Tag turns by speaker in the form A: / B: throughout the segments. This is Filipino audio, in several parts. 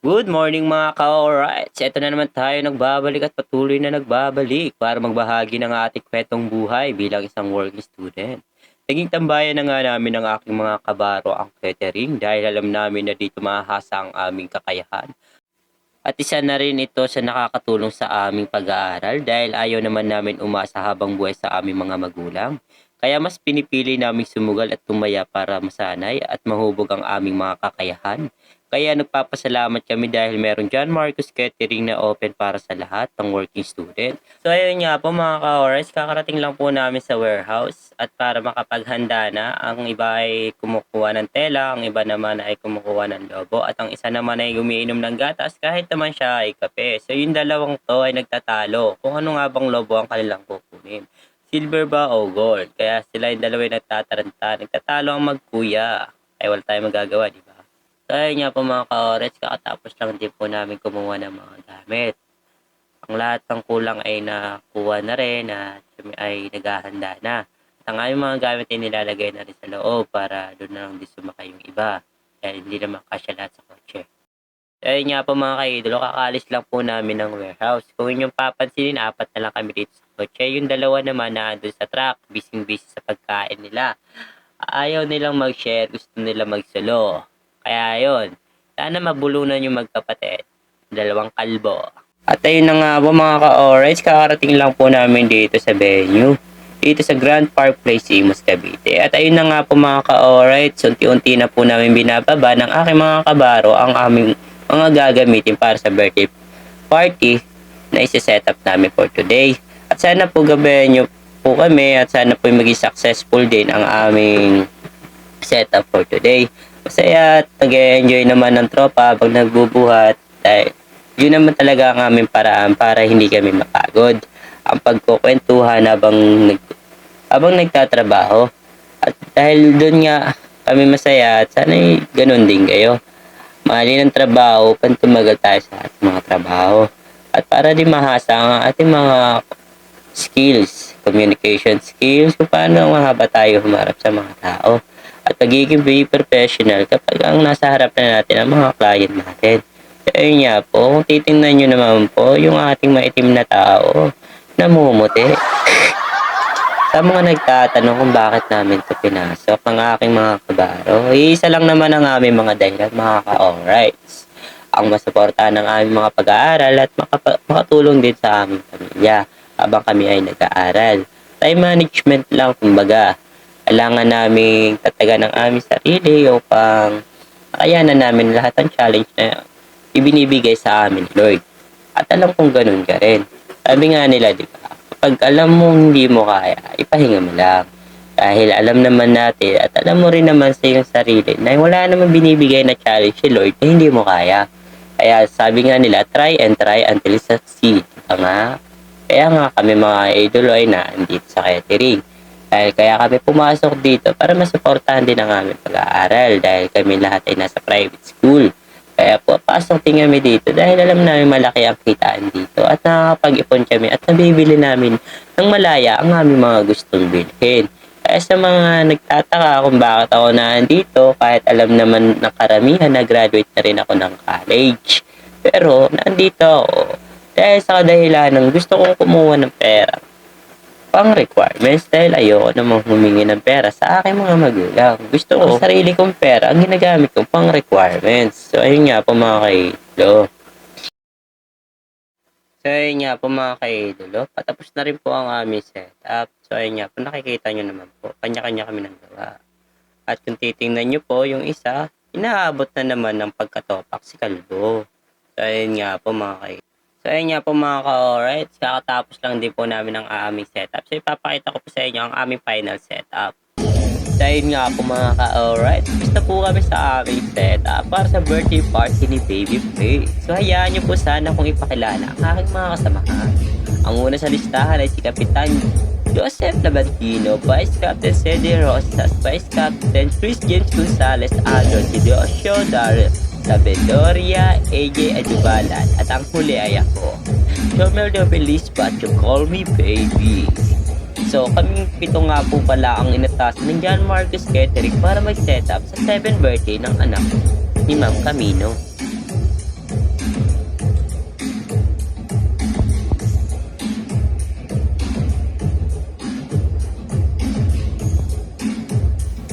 A: Good morning mga ka-alrights! Ito na naman tayo nagbabalik at patuloy na nagbabalik para magbahagi ng ating kwentong buhay bilang isang working student. Naging tambayan na nga namin ng aking mga kabaro ang catering dahil alam namin na dito mahahasa ang aming kakayahan. At isa na rin ito sa nakakatulong sa aming pag-aaral dahil ayaw naman namin umasa habang buhay sa aming mga magulang. Kaya mas pinipili naming sumugal at tumaya para masanay at mahubog ang aming mga kakayahan. Kaya nagpapasalamat kami dahil meron John Marcos Catering na open para sa lahat ng working student. So ayun nga po mga ka-oras, kakarating lang po namin sa warehouse at para makapaghanda na, ang iba ay kumukuha ng tela, ang iba naman ay kumukuha ng lobo at ang isa naman ay umiinom ng gatas kahit naman siya ay kape. So yung dalawang to ay nagtatalo kung ano nga bang lobo ang kanilang kukunin. Silver ba o gold? Kaya sila yung dalawa yung nagtataranta, nagtatalo ang magkuya. Ay wala tayong magagawa, di ba? So ayun nga po mga ka-oras, kakatapos lang din po namin kumuha ng mga gamit. Ang lahat ng kulang ay nakuha na rin at kami ay naghahanda na. At ang aming mga gamit ay nilalagay na rin sa loob para doon na lang din sumakay yung iba. Dahil hindi naman kasya lahat sa kotse. So ayun nga po mga ka-idolo, kakaalis lang po namin ng warehouse. Kung inyong papansinin, 4 na lang kami dito sa kotse. Yung dalawa naman na doon sa truck, busy-busy sa pagkain nila. Ayaw nilang mag-share, gusto nila mag-solo. Kaya yun, sana mabulunan yung magkapatid. Dalawang kalbo. At ayun na nga po mga ka-orange, kakarating lang po namin dito sa venue. Dito sa Grand Park Place, Imus, Cavite. At ayun na nga po mga ka-orange, unti-unti na po namin binababa ng aking mga kabaro ang aming mga gagamitin para sa birthday party na isi-set up namin for today. At sana po gabayan nyo po kami at sana po maging successful din ang aming setup for today. Masaya at nag-enjoy naman ng tropa pag nagbubuhat. Dahil yun naman talaga ang aming paraan para hindi kami mapagod. Ang pagkukwentuhan habang nagtatrabaho. At dahil doon nga kami masaya at sana ganun din kayo. Mahalin ang trabaho, pantumagal tayo sa ating mga trabaho. At para din mahasa ang ating mga skills, communication skills, kung paano mahaba tayo humarap sa mga tao. At pagiging very professional kapag ang nasa harap na natin ang mga client natin. So, ayun nga po, kung titingnan nyo naman po, yung ating maitim na tao, namumuti. Sa mga nagtatanong kung bakit namin ito pinasok, ang aking mga kabaro, isa lang naman ang aming mga dahilan, mga ka-alrights. Ang masuportahan ng aming mga pag-aaral at makatulong din sa aming pamilya habang kami ay nag-aaral. Time management lang, kumbaga. Kailangan namin tatagan ng aming sarili upang makayanan namin lahat ng challenge na ibinibigay sa amin, Lord. At alam kong ganun ka rin. Sabi nga nila, di ba? Kapag alam mo hindi mo kaya, ipahinga mo lang. Dahil alam naman natin at alam mo rin naman sa iyong sarili na wala naman binibigay na challenge si Lord na hindi mo kaya. Kaya sabi nga nila, try and try until you succeed. Kaya nga kami mga idol ay naandito sa catering. Dahil kaya kami pumasok dito para masuportahan din ang aming pag-aaral dahil kami lahat ay nasa private school. Kaya po, pasok din kami dito dahil alam namin malaki ang kitaan dito at nakakapag-ipon kami at nabibili namin ng malaya ang aming mga gustong bilhin. Kaya sa mga nagtataka kung bakit ako nandito, kahit alam naman ng karamihan na graduate na rin ako ng college. Pero nandito ako dahil sa kadahilan ng gusto kong kumuha ng pera pang requirements dahil ayoko namang humingi ng pera sa aking mga magulang. Gusto ko sarili kong pera ang ginagamit ko pang requirements. So ayun nga po mga kaidolo. Patapos na rin po ang aming setup. So ayun nga po, nakikita nyo naman po. Kanya-kanya kami ng gawa. At kung titingnan nyo po, yung isa, inaabot na naman ng pagkatopak si Kalbo. So ayun nga po mga kaidolo. So ayun nga po mga ka-alright, kakatapos lang din po namin ang aming setup. So ipapakita ko po sa inyo ang aming final setup. So ayun nga po mga ka-alright, gusto po kami sa aming setup para sa birthday party ni Baby Faye. So hayaan nyo po sana kung ipakilala ang aking mga kasamahan. Ang una sa listahan ay si Kapitan Joseph Labantino, Vice Captain Cedric Rosas, Vice Captain Chris James Gonzalez, Adol Diosio Daryl Sabedoria, AJ Adubalan, at ang huli ay ako, Chomel de Feliz, but you call me baby. So, kaming 7 nga po pala ang inatasan ng John Marcos Catering para mag-setup sa 7th birthday ng anak ni Ma'am Camino.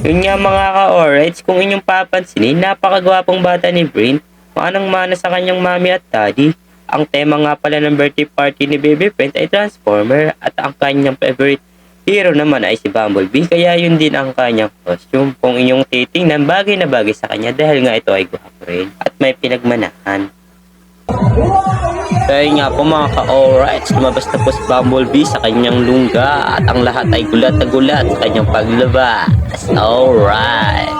A: Yun nga mga ka-Orites, kung inyong papansinin, napakagwapong bata ni Brain. Manang-mana sa kanyang mami at daddy. Ang tema nga pala ng birthday party ni Baby Friend ay Transformer at ang kanyang favorite hero naman ay si Bumblebee, kaya yun din ang kanyang costume. Kung inyong titingnan, bagay na bagay sa kanya dahil nga ito ay gwapo rin at may pinagmanahan. Kaya nga po mga ka-Orites, lumabas na po si Bumblebee sa kanyang lungga at ang lahat ay gulat na gulat sa kanyang paglabas. Alright!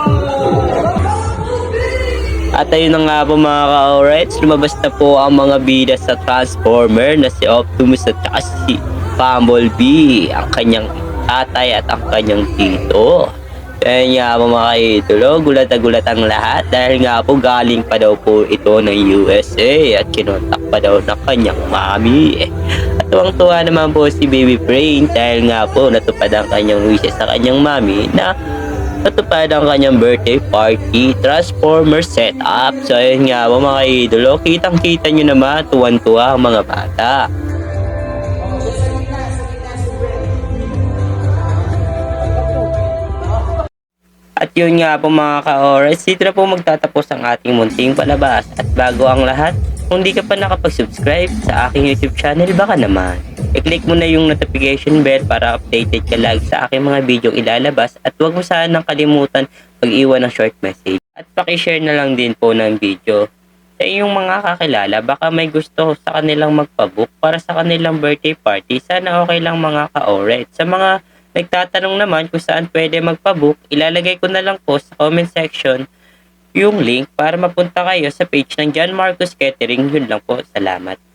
A: At ayun na nga po mga ka-Orites, lumabas na po ang mga bida sa Transformer na si Optimus at saka si Bumblebee, ang kanyang tatay at ang kanyang tito. Kaya nga po mga idolo, gulat na gulat ang lahat dahil nga po galing pa daw po ito ng USA at kinontak pa daw ng kanyang mami. At tuwang-tuwa naman po si Baby Brain dahil nga po natupad ang kanyang wishes sa kanyang mami na natupad ang kanyang birthday party Transformer setup. So ayun nga po mga idolo, kitang-kita nyo naman tuwan-tuwa ang mga bata. At yun nga po mga ka-Orites, dito na po magtatapos ang ating munting palabas. At bago ang lahat, kung di ka pa nakapag-subscribe sa aking YouTube channel, baka naman i-click mo na yung notification bell para updated ka lagi sa aking mga video ilalabas. At huwag mo sanang kalimutan mag-iwan ng short message. At pakishare na lang din po ng video sa iyong mga kakilala, baka may gusto sa kanilang magpabook para sa kanilang birthday party. Sana okay lang mga ka-Orites. Sa mga nagtatanong naman kung saan pwede magpabook, ilalagay ko na lang po sa comment section yung link para mapunta kayo sa page ng John Marcos Catering. Yun lang po. Salamat.